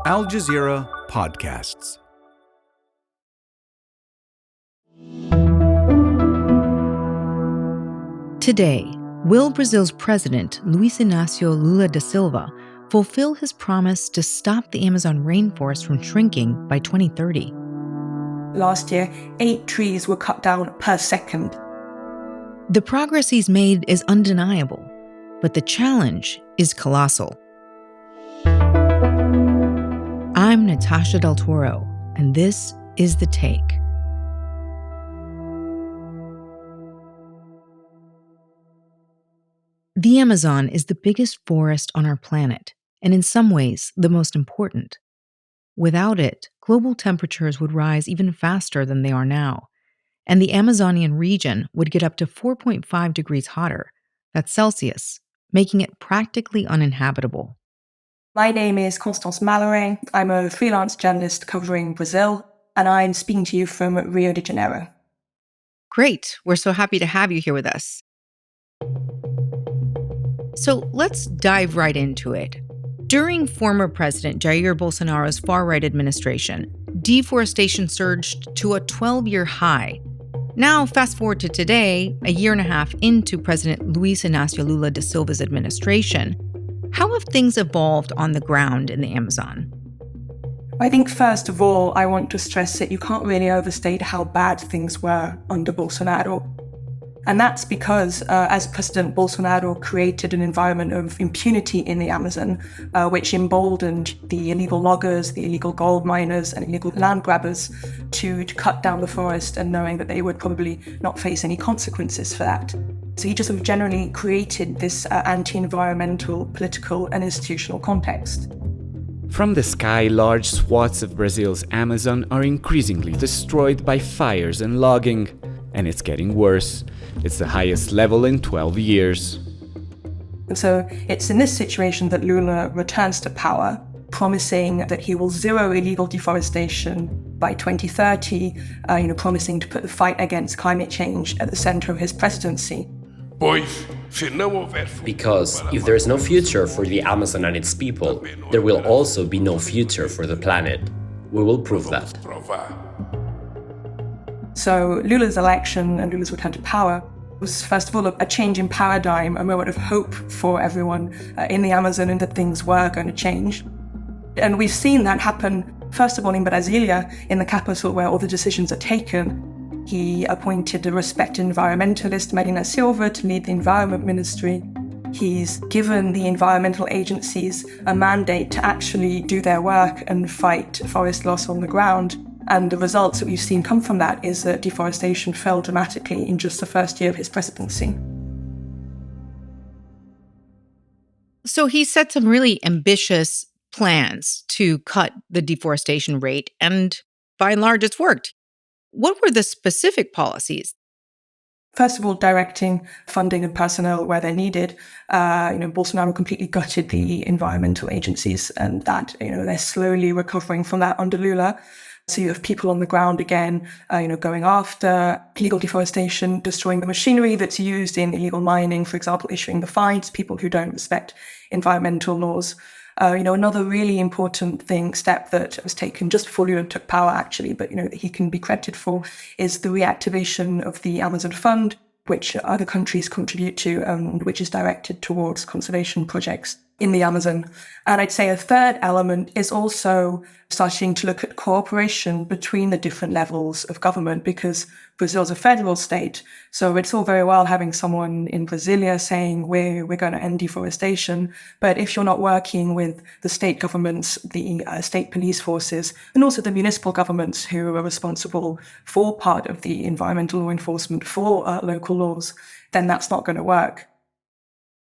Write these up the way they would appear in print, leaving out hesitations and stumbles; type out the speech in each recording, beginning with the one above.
Al Jazeera Podcasts. Today, will Brazil's president, Luiz Inácio Lula da Silva, fulfill his promise to stop the Amazon rainforest from shrinking by 2030? Last year, 8 trees were cut down per second. The progress he's made is undeniable, but the challenge is colossal. I'm Natasha Del Toro, and this is The Take. The Amazon is the biggest forest on our planet, and in some ways, the most important. Without it, global temperatures would rise even faster than they are now, and the Amazonian region would get up to 4.5 degrees hotter. That's Celsius, making it practically uninhabitable. My name is Constance Malleret. I'm a freelance journalist covering Brazil, and I'm speaking to you from Rio de Janeiro. Great. We're so happy to have you here with us. So let's dive right into it. During former President Jair Bolsonaro's far-right administration, deforestation surged to a 12-year high. Now, fast forward to today, a year and a half into President Luiz Inácio Lula da Silva's administration, how have things evolved on the ground in the Amazon? I think, first of all, I want to stress that you can't really overstate how bad things were under Bolsonaro. And that's because, as President Bolsonaro created an environment of impunity in the Amazon, which emboldened the illegal loggers, the illegal gold miners, and illegal land grabbers to cut down the forest, and knowing that they would probably not face any consequences for that. So he just sort of generally created this anti-environmental, political, and institutional context. From the sky, large swaths of Brazil's Amazon are increasingly destroyed by fires and logging. And it's getting worse. It's the highest level in 12 years. So it's in this situation that Lula returns to power, promising that he will zero illegal deforestation by 2030, promising to put the fight against climate change at the center of his presidency. Because if there is no future for the Amazon and its people, there will also be no future for the planet. We will prove that. So Lula's election and Lula's return to power was, first of all, a change in paradigm, a moment of hope for everyone in the Amazon, and that things were going to change. And we've seen that happen, first of all, in Brasilia, in the capital where all the decisions are taken. He appointed a respected environmentalist, Marina Silva, to lead the Environment Ministry. He's given the environmental agencies a mandate to actually do their work and fight forest loss on the ground. And the results that we've seen come from that is that deforestation fell dramatically in just the first year of his presidency. So he set some really ambitious plans to cut the deforestation rate, and by and large, it's worked. What were the specific policies? First of all, directing funding and personnel where they're needed. Bolsonaro completely gutted the environmental agencies, and that, they're slowly recovering from that under Lula. So you have people on the ground again, going after illegal deforestation, destroying the machinery that's used in illegal mining, for example, issuing the fines to people who don't respect environmental laws. Another really important step that was taken just before Lula took power, actually, but, that he can be credited for, is the reactivation of the Amazon Fund, which other countries contribute to, and which is directed towards conservation projects in the Amazon. And I'd say a third element is also starting to look at cooperation between the different levels of government, because Brazil's a federal state. So it's all very well having someone in Brasilia saying we're going to end deforestation. But if you're not working with the state governments, the state police forces, and also the municipal governments who are responsible for part of the environmental law enforcement for local laws, then that's not going to work.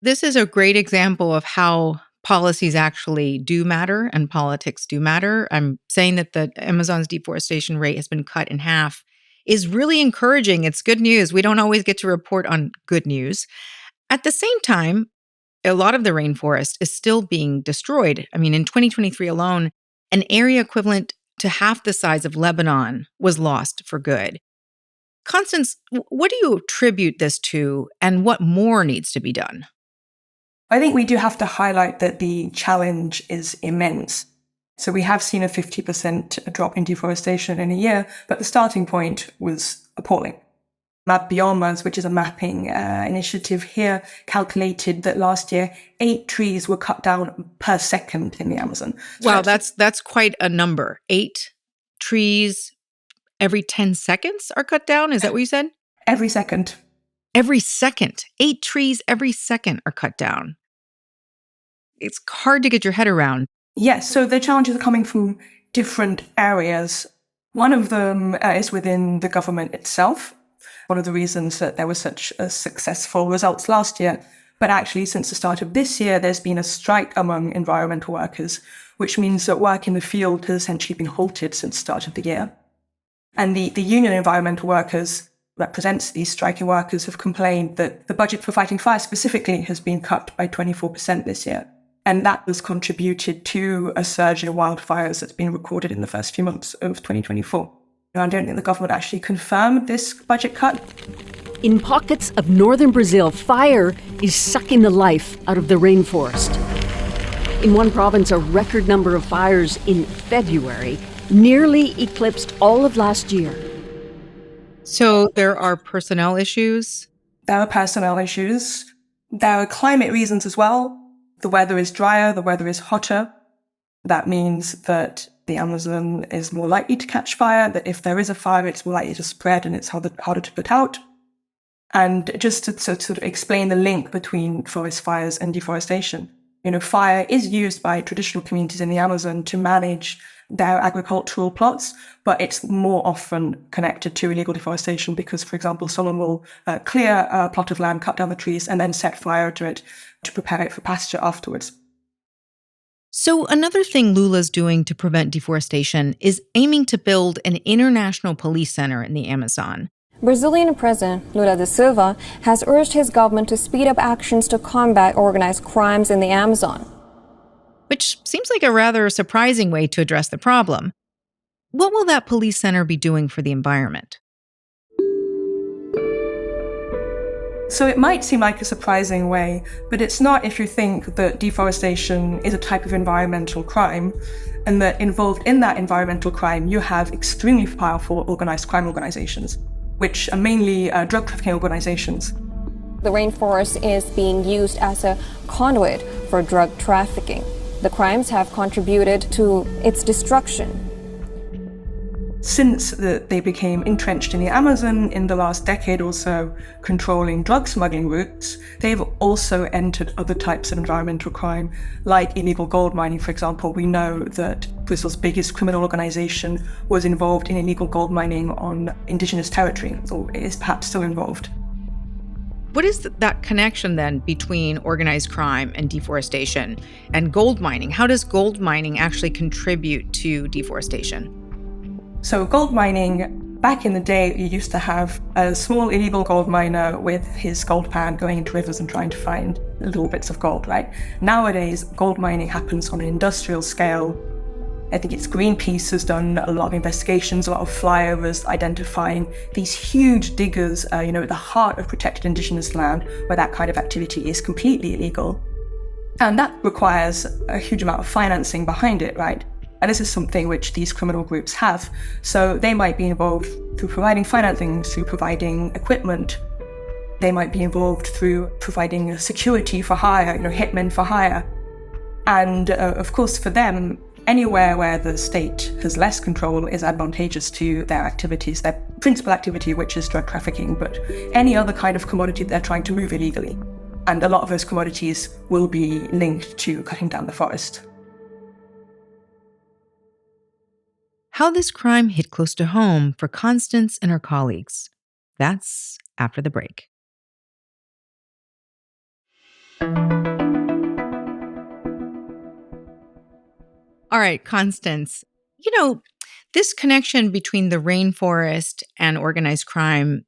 This is a great example of how policies actually do matter and politics do matter. I'm saying that the Amazon's deforestation rate has been cut in half is really encouraging. It's good news. We don't always get to report on good news. At the same time, a lot of the rainforest is still being destroyed. I mean, in 2023 alone, an area equivalent to half the size of Lebanon was lost for good. Constance, what do you attribute this to, and what more needs to be done? I think we do have to highlight that the challenge is immense. So we have seen a 50% drop in deforestation in a year, but the starting point was appalling. Map Biomas, which is a mapping initiative here, calculated that last year 8 trees were cut down per second in the Amazon. So Wow, that's quite a number. 8 trees every 10 seconds are cut down? Is that what you said? every second. Every second. 8 trees every second are cut down. It's hard to get your head around. Yes, so the challenges are coming from different areas. One of them is within the government itself. One of the reasons that there was such a successful results last year. But actually, since the start of this year, there's been a strike among environmental workers, which means that work in the field has essentially been halted since the start of the year. And the Union Environmental Workers represents these striking workers have complained that the budget for fighting fire specifically has been cut by 24% this year. And that has contributed to a surge in wildfires that's been recorded in the first few months of 2024. Now, I don't think the government actually confirmed this budget cut. In pockets of northern Brazil, fire is sucking the life out of the rainforest. In one province, a record number of fires in February nearly eclipsed all of last year. So there are personnel issues. There are personnel issues. There are climate reasons as well. The weather is drier, the weather is hotter. That means that the Amazon is more likely to catch fire, that if there is a fire, it's more likely to spread and it's harder to put out. And just to sort of explain the link between forest fires and deforestation. Fire is used by traditional communities in the Amazon to manage their agricultural plots, but it's more often connected to illegal deforestation because, for example, someone will clear a plot of land, cut down the trees, and then set fire to it to prepare it for pasture afterwards. So another thing Lula's doing to prevent deforestation is aiming to build an international police center in the Amazon. Brazilian President Lula da Silva has urged his government to speed up actions to combat organized crimes in the Amazon. Which seems like a rather surprising way to address the problem. What will that police center be doing for the environment? So it might seem like a surprising way, but it's not if you think that deforestation is a type of environmental crime, and that involved in that environmental crime you have extremely powerful organized crime organizations, which are mainly drug trafficking organizations. The rainforest is being used as a conduit for drug trafficking. The crimes have contributed to its destruction. Since they became entrenched in the Amazon in the last decade or so, controlling drug smuggling routes, they've also entered other types of environmental crime, like illegal gold mining, for example. We know that Brazil's biggest criminal organization was involved in illegal gold mining on indigenous territory, or is perhaps still involved. What is that connection then between organized crime and deforestation and gold mining? How does gold mining actually contribute to deforestation? So gold mining, back in the day, you used to have a small illegal gold miner with his gold pan going into rivers and trying to find little bits of gold, right? Nowadays, gold mining happens on an industrial scale. I think it's Greenpeace has done a lot of investigations, a lot of flyovers identifying these huge diggers, at the heart of protected indigenous land where that kind of activity is completely illegal. And that requires a huge amount of financing behind it, right? And this is something which these criminal groups have. So they might be involved through providing financing, through providing equipment. They might be involved through providing security for hire, hitmen for hire. And of course, for them, anywhere where the state has less control is advantageous to their activities, their principal activity, which is drug trafficking, but any other kind of commodity they're trying to move illegally. And a lot of those commodities will be linked to cutting down the forest. How this crime hit close to home for Constance and her colleagues. That's after the break. All right, Constance, this connection between the rainforest and organized crime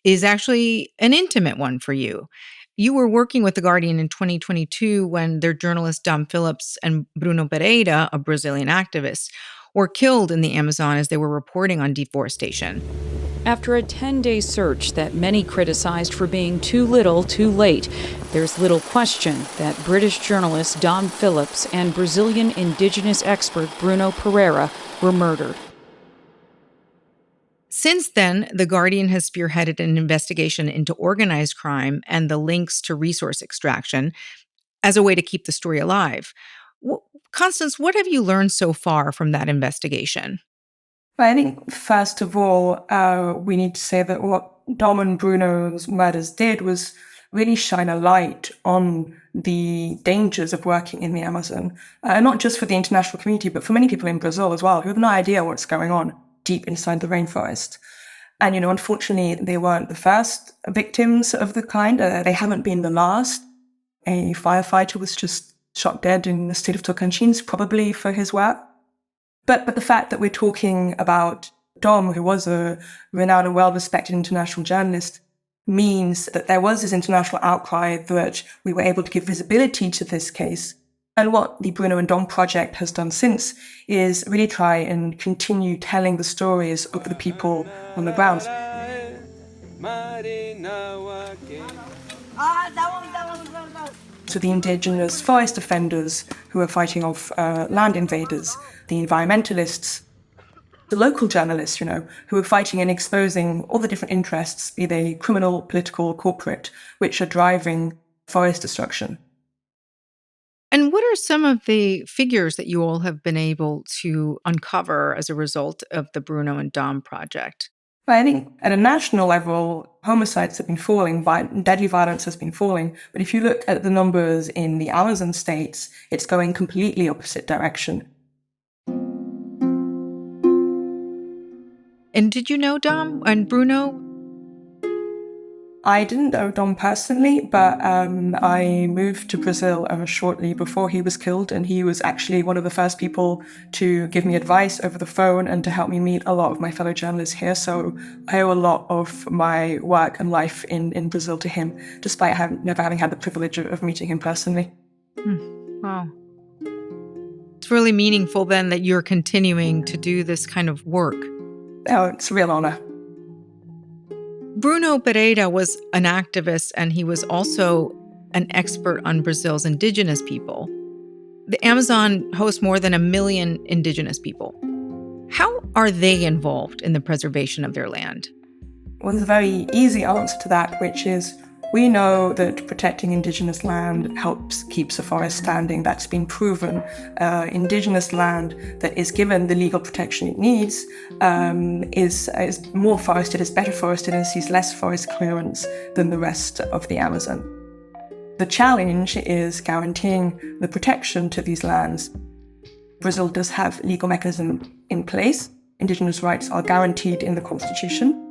is actually an intimate one for you. You were working with The Guardian in 2022 when their journalists Dom Phillips and Bruno Pera, a Brazilian activist, were killed in the Amazon as they were reporting on deforestation. after a 10-day search that many criticized for being too little, too late. There's little question that British journalist Dom Phillips and Brazilian indigenous expert Bruno Pera were murdered. Since then, The Guardian has spearheaded an investigation into organized crime and the links to resource extraction as a way to keep the story alive. Constance, what have you learned so far from that investigation? I think, first of all, we need to say that what Dom and Bruno's murders did was really shine a light on the dangers of working in the Amazon, not just for the international community, but for many people in Brazil as well, who have no idea what's going on deep inside the rainforest. And, unfortunately, they weren't the first victims of the kind. They haven't been the last. A firefighter was just shot dead in the state of Tocantins, probably for his work. But the fact that we're talking about Dom, who was a renowned and well-respected international journalist, means that there was this international outcry that we were able to give visibility to this case. And what the Bruno and Dom project has done since is really try and continue telling the stories of the people on the ground. So the indigenous forest defenders who are fighting off land invaders, the environmentalists, the local journalists, who are fighting and exposing all the different interests, be they criminal, political, corporate, which are driving forest destruction. And what are some of the figures that you all have been able to uncover as a result of the Bruno and Dom project? I think at a national level, homicides have been falling, deadly violence has been falling. But if you look at the numbers in the Amazon states, it's going completely opposite direction. And did you know Dom and Bruno? I didn't know Dom personally, but I moved to Brazil shortly before he was killed, and he was actually one of the first people to give me advice over the phone and to help me meet a lot of my fellow journalists here. So I owe a lot of my work and life in Brazil to him, despite never having had the privilege of meeting him personally. Wow. It's really meaningful then that you're continuing to do this kind of work. Oh, it's a real honor. Bruno Pera was an activist, and he was also an expert on Brazil's indigenous people. The Amazon hosts more than 1 million indigenous people. How are they involved in the preservation of their land? Well, there's a very easy answer to that, which is we know that protecting indigenous land keeps a forest standing. That's been proven. Indigenous land that is given the legal protection it needs is more forested, is better forested, and sees less forest clearance than the rest of the Amazon. The challenge is guaranteeing the protection to these lands. Brazil does have legal mechanism in place. Indigenous rights are guaranteed in the constitution.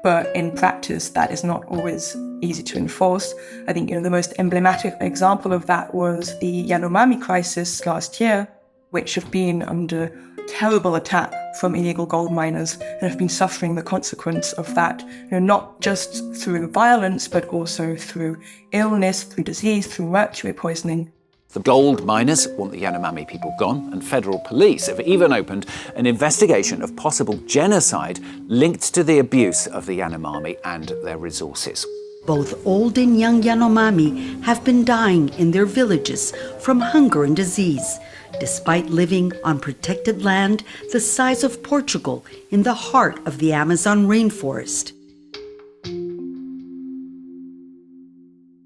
But in practice, that is not always easy to enforce. I think the most emblematic example of that was the Yanomami Crisis last year, which have been under terrible attack from illegal gold miners and have been suffering the consequence of that, not just through violence, but also through illness, through disease, through mercury poisoning. The gold miners want the Yanomami people gone, and federal police have even opened an investigation of possible genocide linked to the abuse of the Yanomami and their resources. Both old and young Yanomami have been dying in their villages from hunger and disease, despite living on protected land the size of Portugal in the heart of the Amazon rainforest.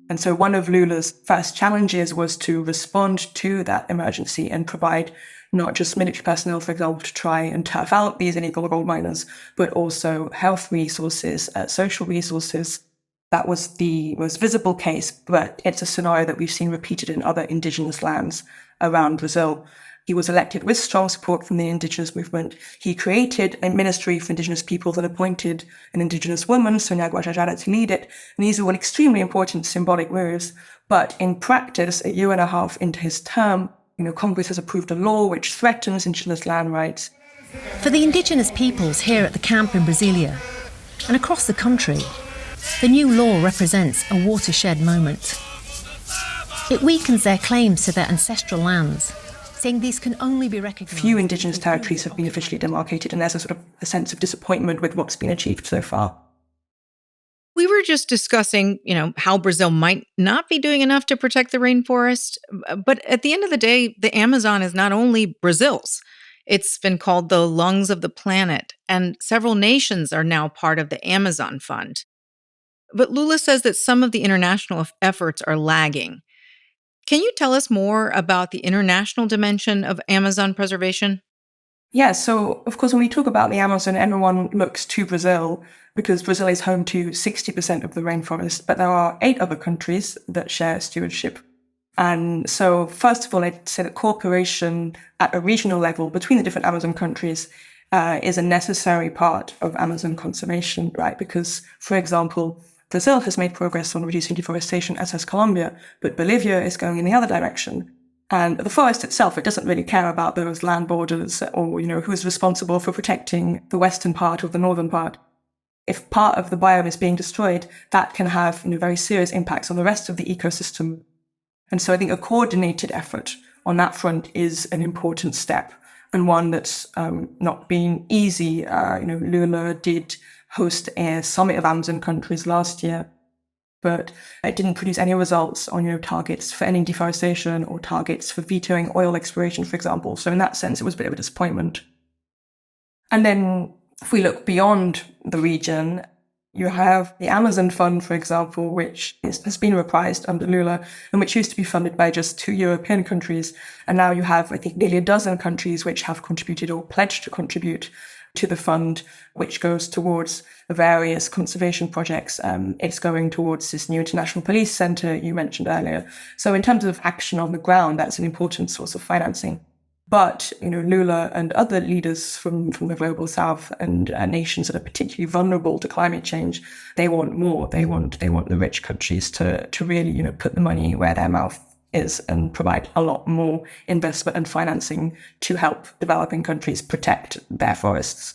And so one of Lula's first challenges was to respond to that emergency and provide not just military personnel, for example, to try and turf out these illegal gold miners, but also health resources, social resources. That was the most visible case, but it's a scenario that we've seen repeated in other indigenous lands around Brazil. He was elected with strong support from the indigenous movement. He created a ministry for indigenous peoples and appointed an indigenous woman, Sonia, to lead it. And these were extremely important symbolic moves. But in practice, a year and a half into his term, Congress has approved a law which threatens indigenous land rights. For the indigenous peoples here at the camp in Brasilia and across the country, the new law represents a watershed moment. It weakens their claims to their ancestral lands, saying these can only be recognised. Few indigenous territories have been officially demarcated, and there's a sort of a sense of disappointment with what's been achieved so far. We were just discussing, how Brazil might not be doing enough to protect the rainforest. But at the end of the day, the Amazon is not only Brazil's. It's been called the lungs of the planet, and several nations are now part of the Amazon Fund. But Lula says that some of the international efforts are lagging. Can you tell us more about the international dimension of Amazon preservation? Yeah, so of course, when we talk about the Amazon, everyone looks to Brazil because Brazil is home to 60% of the rainforest, but there are 8 other countries that share stewardship. And so, first of all, I'd say that cooperation at a regional level between the different Amazon countries is a necessary part of Amazon conservation, right? Because, for example, Brazil has made progress on reducing deforestation, as has Colombia, but Bolivia is going in the other direction. And the forest itself, it doesn't really care about those land borders or, who's responsible for protecting the western part or the northern part. If part of the biome is being destroyed, that can have, very serious impacts on the rest of the ecosystem. And so I think a coordinated effort on that front is an important step, and one that's not been easy. Lula did host a summit of Amazon countries last year, but it didn't produce any results on, targets for ending deforestation or targets for vetoing oil exploration, for example. So in that sense, it was a bit of a disappointment. And then if we look beyond the region, you have the Amazon Fund, for example, which has been reprised under Lula and which used to be funded by just 2 European countries. And now you have, I think, nearly a dozen countries which have contributed or pledged to contribute to the fund, which goes towards various conservation projects. It's going towards this new international police centre you mentioned earlier. So in terms of action on the ground, that's an important source of financing. But, Lula and other leaders from the global south and nations that are particularly vulnerable to climate change, they want more. They want the rich countries to really, put the money where their mouth is and provide a lot more investment and financing to help developing countries protect their forests.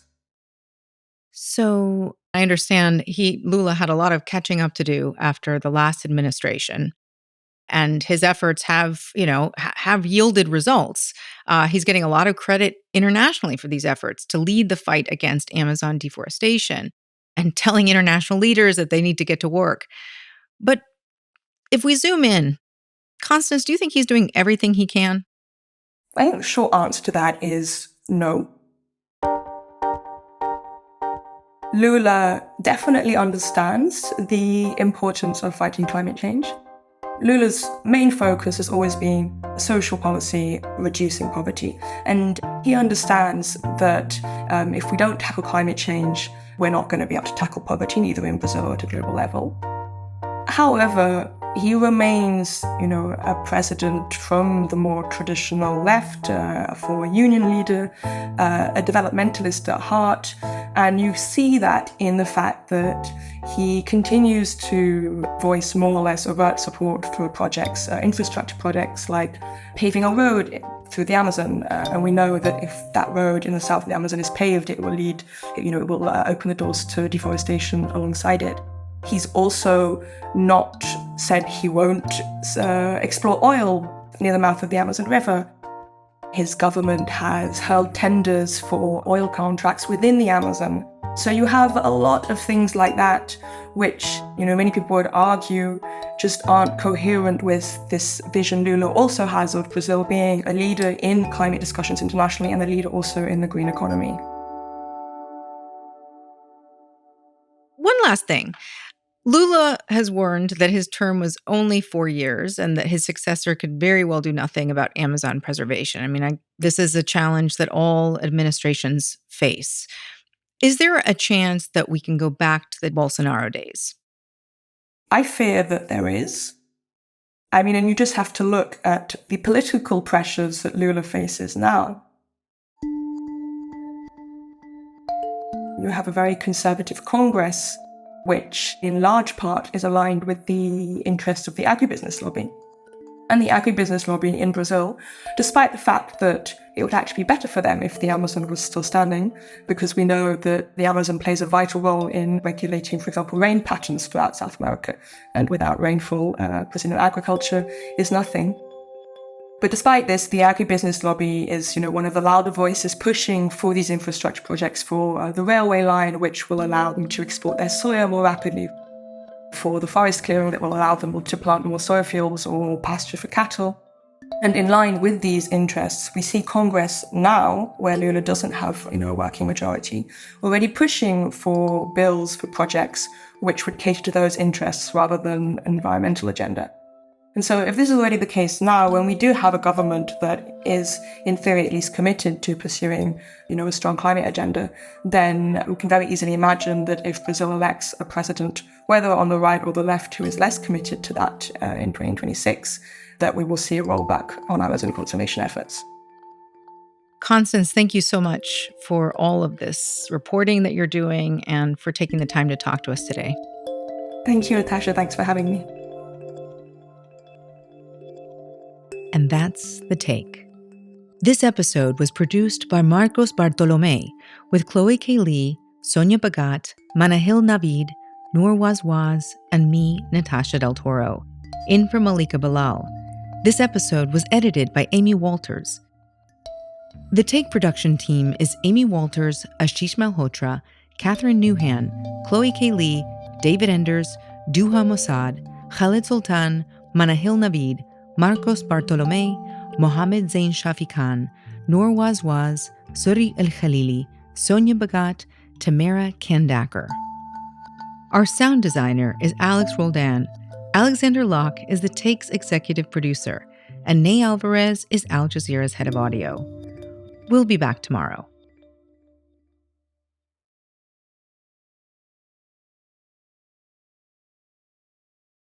So I understand Lula had a lot of catching up to do after the last administration. And his efforts have yielded results. He's getting a lot of credit internationally for these efforts to lead the fight against Amazon deforestation and telling international leaders that they need to get to work. But if we zoom in, Constance, do you think he's doing everything he can? I think the short answer to that is no. Lula definitely understands the importance of fighting climate change. Lula's main focus has always been social policy, reducing poverty. And he understands that if we don't tackle climate change, we're not going to be able to tackle poverty, neither in Brazil or at a global level. However, he remains, a president from the more traditional left, a former union leader, a developmentalist at heart. And you see that in the fact that he continues to voice more or less overt support for projects, infrastructure projects like paving a road through the Amazon. And we know that if that road in the south of the Amazon is paved, it will lead, it will open the doors to deforestation alongside it. He's also not said he won't explore oil near the mouth of the Amazon River. His government has held tenders for oil contracts within the Amazon. So you have a lot of things like that, which, many people would argue just aren't coherent with this vision Lula also has of Brazil being a leader in climate discussions internationally and a leader also in the green economy. One last thing. Lula has warned that his term was only 4 years and that his successor could very well do nothing about Amazon preservation. This is a challenge that all administrations face. Is there a chance that we can go back to the Bolsonaro days? I fear that there is. And you just have to look at the political pressures that Lula faces now. You have a very conservative Congress, which in large part is aligned with the interests of the agribusiness lobby. And the agribusiness lobby in Brazil, despite the fact that it would actually be better for them if the Amazon was still standing, because we know that the Amazon plays a vital role in regulating, for example, rain patterns throughout South America. And without rainfall, Brazilian agriculture is nothing. But despite this, the agribusiness lobby is, one of the louder voices pushing for these infrastructure projects, for the railway line, which will allow them to export their soya more rapidly, for the forest clearing that will allow them to plant more soya fields or pasture for cattle. And in line with these interests, we see Congress now, where Lula doesn't have, a working majority, already pushing for bills for projects which would cater to those interests rather than an environmental agenda. And so if this is already the case now, when we do have a government that is, in theory at least, committed to pursuing, a strong climate agenda, then we can very easily imagine that if Brazil elects a president, whether on the right or the left, who is less committed to that in 2026, that we will see a rollback on Amazon conservation efforts. Constance, thank you so much for all of this reporting that you're doing and for taking the time to talk to us today. Thank you, Natasha. Thanks for having me. And that's The Take. This episode was produced by Marcos Bartolomé with Chloe K. Lee, Sonia Bhagat, Manahil Naveed, Noor Wazwaz, and me, Natasha Del Toro. In for Malika Bilal. This episode was edited by Amy Walters. The Take production team is Amy Walters, Ashish Malhotra, Catherine Nouhan, Chloe K. Lee, David Enders, Duha Mosaad, Khaled Soltan, Manahil Naveed, Marcos Bartolomé, Mohamed Zain Shafi Khan, Noor Wazwaz, Sarí el-Khalili, Sonia Bhagat, Tamara Khandaker. Our sound designer is Alex Roldan. Alexandra Locke is The Take's executive producer, and Ney Alvarez is Al Jazeera's head of audio. We'll be back tomorrow.